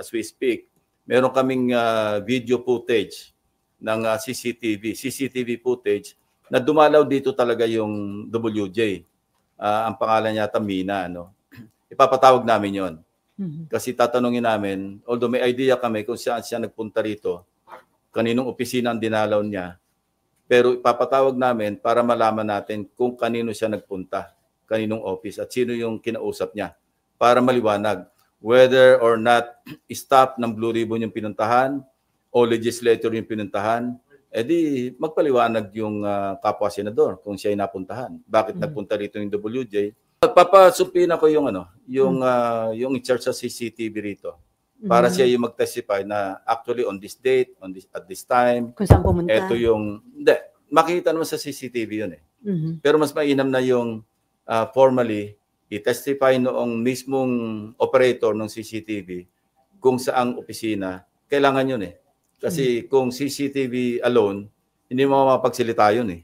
as we speak, meron kaming video footage ng CCTV footage na dumalaw dito talaga yung WJ. Ang pangalan niya Mina, no? Ipapatawag namin yon. Kasi tatanungin namin, although may idea kami kung saan siya nagpunta rito, kaninong opisina ang dinalaw niya, pero ipapatawag namin para malaman natin kung kanino siya nagpunta, kaninong office at sino yung kinausap niya para maliwanag whether or not staff ng Blue Ribbon yung pinuntahan o legislator yung pinuntahan, edi magpaliwanag yung kapwa senador kung siya ay napuntahan. Bakit nagpunta rito yung WJ? Papasupin ako yung yung in charge sa CCTV rito para siya yung mag-testify na actually on this date, at this time. Kung saan pumunta. Ito yung, hindi, makikita naman sa CCTV yun eh. Pero mas mainam na yung formally i-testify noong mismong operator ng CCTV kung saang opisina, kailangan yun eh. Kasi kung CCTV alone, hindi mo mapagsilita yun eh.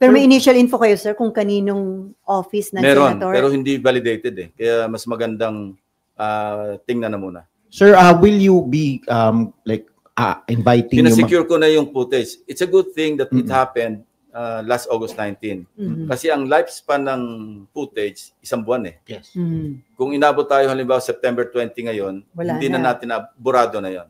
Pero may initial info kayo, sir, kung kaninong office ng meron, senator? pero hindi validated eh. Kaya mas magandang tingnan na muna. Sir, will you be inviting Sinasecure ko na yung footage. It's a good thing that it happened last August 19. Kasi ang lifespan ng footage, isang buwan eh. Yes. Kung inabot tayo halimbawa September 20 ngayon, Wala hindi na natin burado na yon.